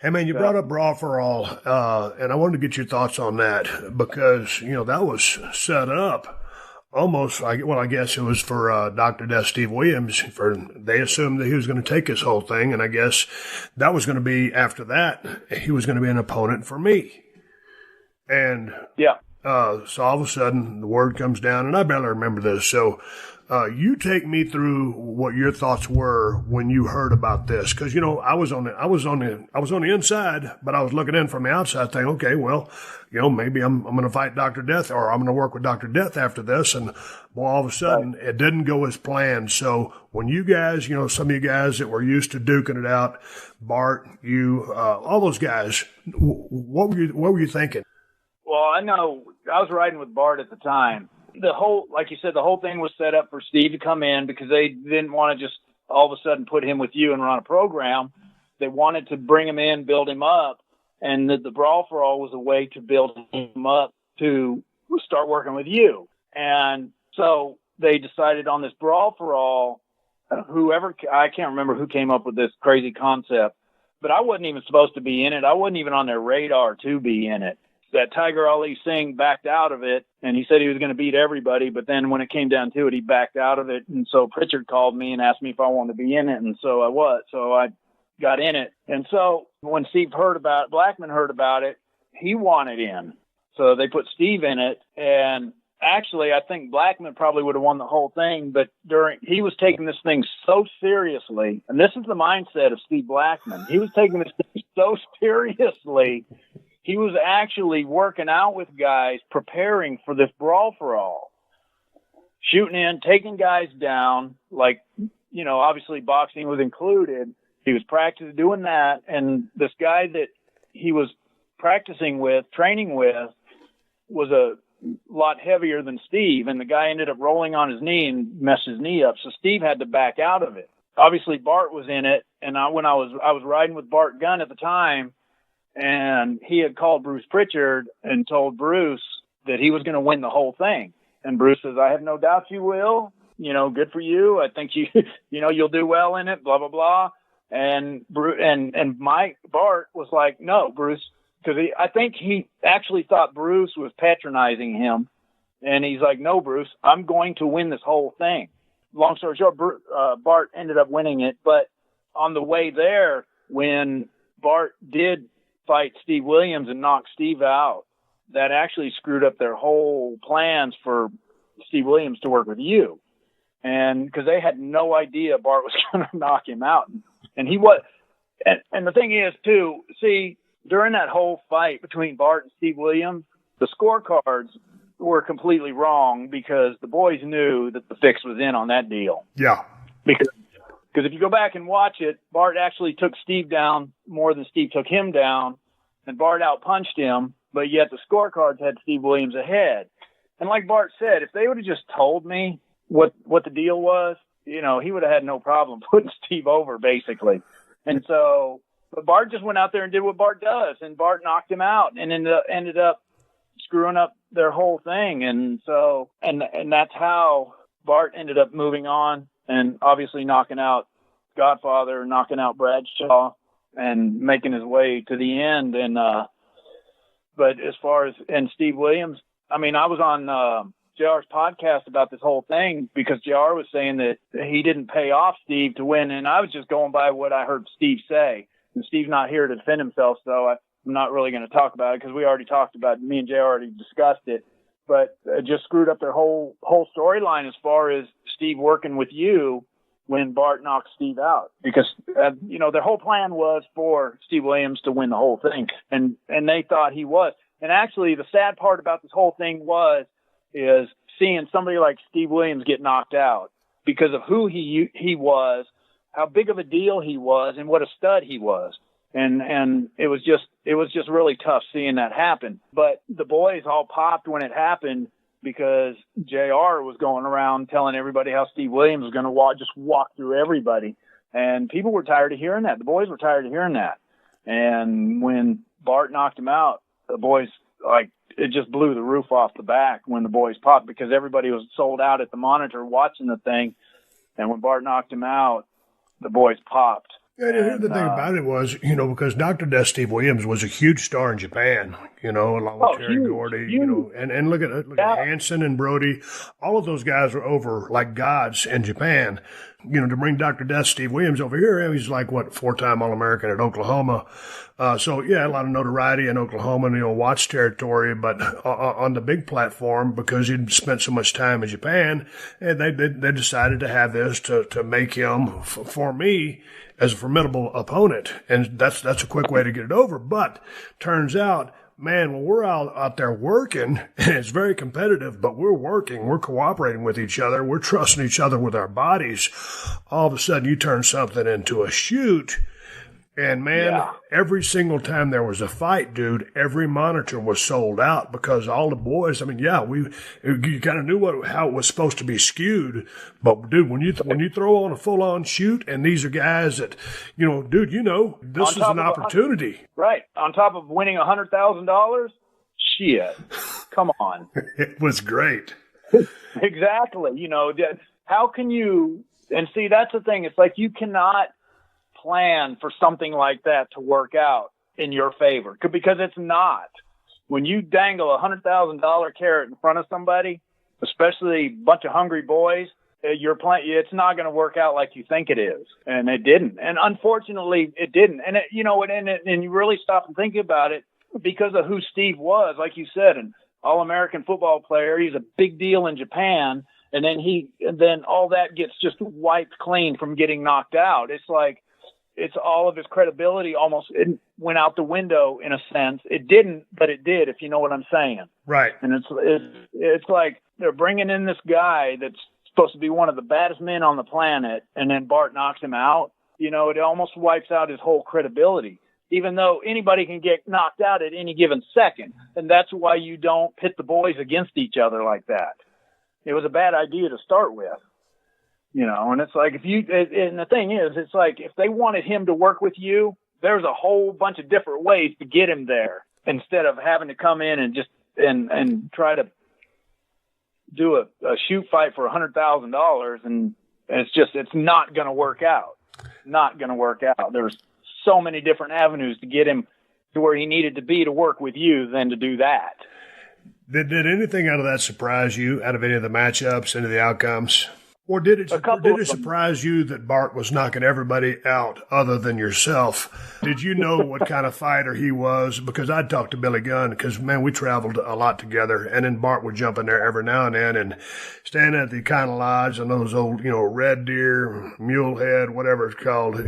Hey, man, you brought up Brawl For All, and I wanted to get your thoughts on that because, that was set up almost, I guess it was for Dr. Death Steve Williams. They assumed that he was going to take this whole thing, and I guess that was going to be, after that, he was going to be an opponent for me. And yeah. So all of a sudden, the word comes down, and I barely remember this. So you take me through what your thoughts were when you heard about this, because I was on the inside, but I was looking in from the outside, thinking, okay, well, maybe I'm going to fight Dr. Death, or I'm going to work with Dr. Death after this, and boy, all of a sudden, It didn't go as planned. So when you guys, some of you guys that were used to duking it out, Bart, you, all those guys, what were you thinking? Well, I know I was riding with Bart at the time. Like you said, the whole thing was set up for Steve to come in because they didn't want to just all of a sudden put him with you and run a program. They wanted to bring him in, build him up, and the Brawl For All was a way to build him up to start working with you. And so they decided on this Brawl For All, I can't remember who came up with this crazy concept, but I wasn't even supposed to be in it. I wasn't even on their radar to be in it. That Tiger Ali Singh backed out of it, and he said he was going to beat everybody, but then when it came down to it, he backed out of it. And so Pritchard called me and asked me if I wanted to be in it, and so I was. So I got in it. And so when Blackman heard about it, he wanted in. So they put Steve in it, and actually I think Blackman probably would have won the whole thing, but he was taking this thing so seriously, and this is the mindset of Steve Blackman. He was taking this thing so seriously. He was actually working out with guys, preparing for this Brawl For All, shooting in, taking guys down, like, obviously boxing was included. He was practicing doing that. And this guy that he was practicing with, training with, was a lot heavier than Steve. And the guy ended up rolling on his knee and messed his knee up. So Steve had to back out of it. Obviously Bart was in it. And when I was riding with Bart Gunn at the time, and he had called Bruce Pritchard and told Bruce that he was going to win the whole thing. And Bruce says, I have no doubt you will. Good for you. I think you'll do well in it, blah, blah, blah. And Bart was like, no, Bruce, because I think he actually thought Bruce was patronizing him. And he's like, no, Bruce, I'm going to win this whole thing. Long story short, Bart ended up winning it. But on the way there, when Bart did fight Steve Williams and knock Steve out, that actually screwed up their whole plans for Steve Williams to work with you. And because they had no idea Bart was going to knock him out. And he was, and the thing is too, see, during that whole fight between Bart and Steve Williams, the scorecards were completely wrong because the boys knew that the fix was in on that deal. Yeah. Because if you go back and watch it, Bart actually took Steve down more than Steve took him down, and Bart outpunched him, but yet the scorecards had Steve Williams ahead. And like Bart said, if they would have just told me what the deal was, he would have had no problem putting Steve over, basically. And so, but Bart just went out there and did what Bart does, and Bart knocked him out and ended up screwing up their whole thing. And so, and that's how Bart ended up moving on. And obviously knocking out Godfather, knocking out Bradshaw, and making his way to the end. And but as far as Steve Williams, I mean, I was on JR's podcast about this whole thing because JR was saying that he didn't pay off Steve to win, and I was just going by what I heard Steve say. And Steve's not here to defend himself, so I'm not really going to talk about it because we already talked about it. Me and JR already discussed it. But it just screwed up their whole storyline as far as Steve working with you when Bart knocked Steve out. Because, their whole plan was for Steve Williams to win the whole thing. And they thought he was. And actually, the sad part about this whole thing is seeing somebody like Steve Williams get knocked out because of who he was, how big of a deal he was, and what a stud he was. And it was just really tough seeing that happen. But the boys all popped when it happened because JR was going around telling everybody how Steve Williams was going to just walk through everybody. And people were tired of hearing that. The boys were tired of hearing that. And when Bart knocked him out, the boys, it just blew the roof off the back when the boys popped because everybody was sold out at the monitor watching the thing. And when Bart knocked him out, the boys popped. And the thing about it was, because Dr. Death Steve Williams was a huge star in Japan, along with Terry Gordy, and look at Hansen and Brody. All of those guys were over like gods in Japan. To bring Dr. Death Steve Williams over here, he's like, 4-time All-American at Oklahoma. A lot of notoriety in Oklahoma and, watch territory, but on the big platform, because he'd spent so much time in Japan, and they decided to have this to make him, for me, as a formidable opponent. And that's a quick way to get it over. But turns out, man, when we're out there working, and it's very competitive, but we're working, we're cooperating with each other, we're trusting each other with our bodies. All of a sudden, you turn something into a shoot. And, man, every single time there was a fight, dude, every monitor was sold out because all the boys, you kind of knew how it was supposed to be skewed. But, dude, when you throw on a full-on shoot, and these are guys that, this is an opportunity. Right. On top of winning $100,000? Shit. Come on. It was great. Exactly. How can you – and see, that's the thing. It's like you cannot – plan for something like that to work out in your favor, because it's not. When you dangle $100,000 carrot in front of somebody, especially a bunch of hungry boys, it's not going to work out like you think it is. And it didn't. And unfortunately, it didn't. And and you really stop and think about it, because of who Steve was, like you said, an All-American football player. He's a big deal in Japan. And then all that gets just wiped clean from getting knocked out. It's like, it's all of his credibility almost went out the window in a sense. It didn't, but it did, if you know what I'm saying. Right. And it's like they're bringing in this guy that's supposed to be one of the baddest men on the planet, and then Bart knocks him out. It almost wipes out his whole credibility, even though anybody can get knocked out at any given second. And that's why you don't pit the boys against each other like that. It was a bad idea to start with. And it's like, and the thing is, it's like, if they wanted him to work with you, there's a whole bunch of different ways to get him there, instead of having to come in and just, and try to do a shoot fight for $100,000. And it's not going to work out. Not going to work out. There's so many different avenues to get him to where he needed to be to work with you than to do that. Did anything out of that surprise you, out of any of the matchups, any of the outcomes? Or did it surprise you that Bart was knocking everybody out other than yourself? Did you know what kind of fighter he was? Because I'd talked to Billy Gunn, because, man, we traveled a lot together. And then Bart would jump in there every now and then and stand at the kind of lodge and those old, Red Deer, Mulehead, whatever it's called,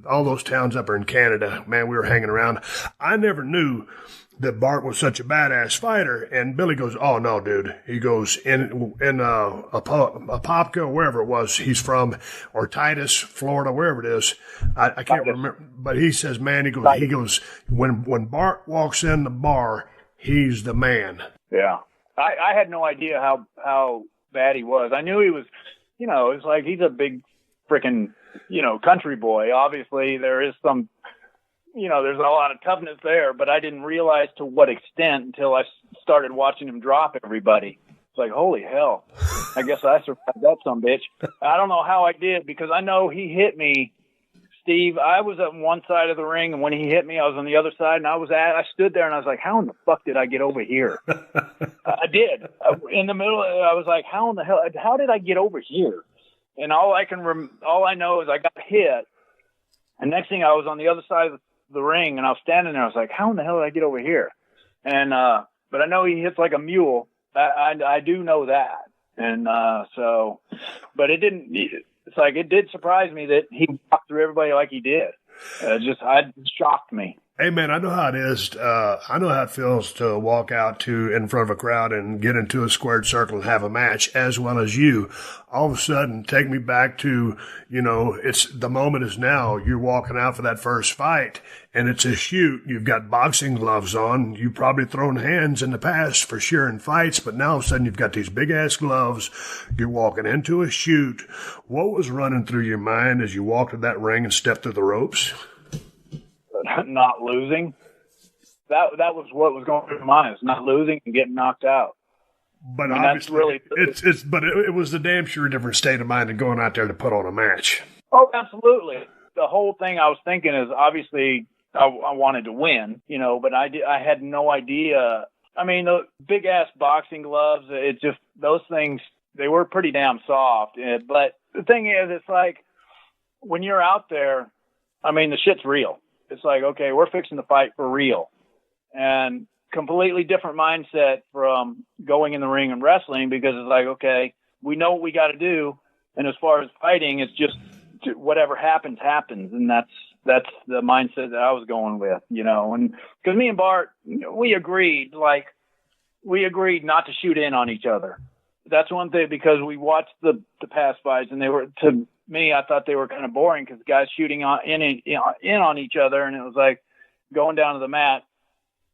all those towns up there in Canada. Man, we were hanging around. I never knew that Bart was such a badass fighter. And Billy goes, "Oh no, dude." He goes, in Apopka, wherever it was he's from, or Titus, Florida, wherever it is. I can't remember, but he says, man, he goes, when Bart walks in the bar, he's the man. Yeah. I had no idea how bad he was. I knew he was, it's like, he's a big freaking, country boy. Obviously there is some, there's a lot of toughness there, but I didn't realize to what extent until I started watching him drop everybody. It's like, holy hell. I guess I survived that sumbitch. I don't know how I did, because I know he hit me, Steve. I was on one side of the ring, and when he hit me, I was on the other side, and I stood there, and I was like, how in the fuck did I get over here? I did. In the middle, I was like, how did I get over here? And all I know is I got hit, and next thing I was on the other side of the ring, and I was standing there. I was like, how in the hell did I get over here? And but I know he hits like a mule. I do know that. And but it didn't. It's like, it did surprise me that he walked through everybody like he did. It shocked me. Hey, man, I know how it is. I know how it feels to walk out in front of a crowd and get into a squared circle and have a match, as well as you. All of a sudden, take me back to, it's the moment is now. You're walking out for that first fight, and it's a shoot. You've got boxing gloves on. You've probably thrown hands in the past for sure in fights, but now all of a sudden you've got these big-ass gloves. You're walking into a shoot. What was running through your mind as you walked to that ring and stepped through the ropes? Not losing. That was what was going through my mind, is not losing and getting knocked out. But obviously, it was a damn sure different state of mind than going out there to put on a match. Oh, absolutely. the whole thing I was thinking is obviously I wanted to win, you know, but I had no idea. I mean, the big ass boxing gloves, it just, those things, they were pretty damn soft. But the thing is, it's like when you're out there, I mean, the shit's real. It's like, okay, we're fixing to fight for real. And completely different mindset from going in the ring and wrestling, because it's like, okay, we know what we got to do. And as far as fighting, it's just whatever happens. And that's the mindset that I was going with, you know. And because me and Bart, we agreed not to shoot in on each other. That's one thing, because we watched the past fights, and they were, to me, I thought they were kind of boring, because guys shooting in on each other, and it was like going down to the mat,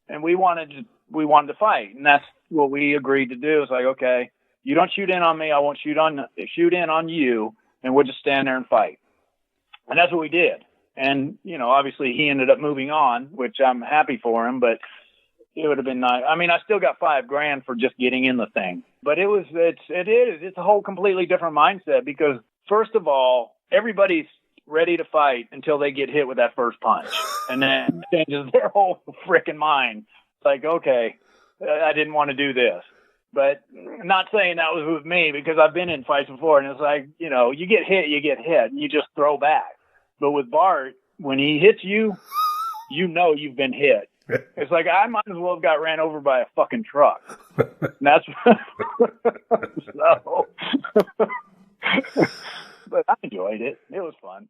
and we wanted to fight, and that's what we agreed to do. It's like, okay, you don't shoot in on me, I won't shoot in on you, and we'll just stand there and fight. And that's what we did. And, you know, obviously he ended up moving on, which I'm happy for him, but it would have been nice. I mean, I still got $5,000 for just getting in the thing, but it's a whole completely different mindset, because first of all, everybody's ready to fight until they get hit with that first punch, and then it changes their whole freaking mind. It's like, okay, I didn't want to do this. But not saying that was with me, because I've been in fights before, and it's like, you know, you get hit, and you just throw back. But with Bart, when he hits you, you know you've been hit. It's like, I might as well have got ran over by a fucking truck. And that's so. But I enjoyed it. It was fun.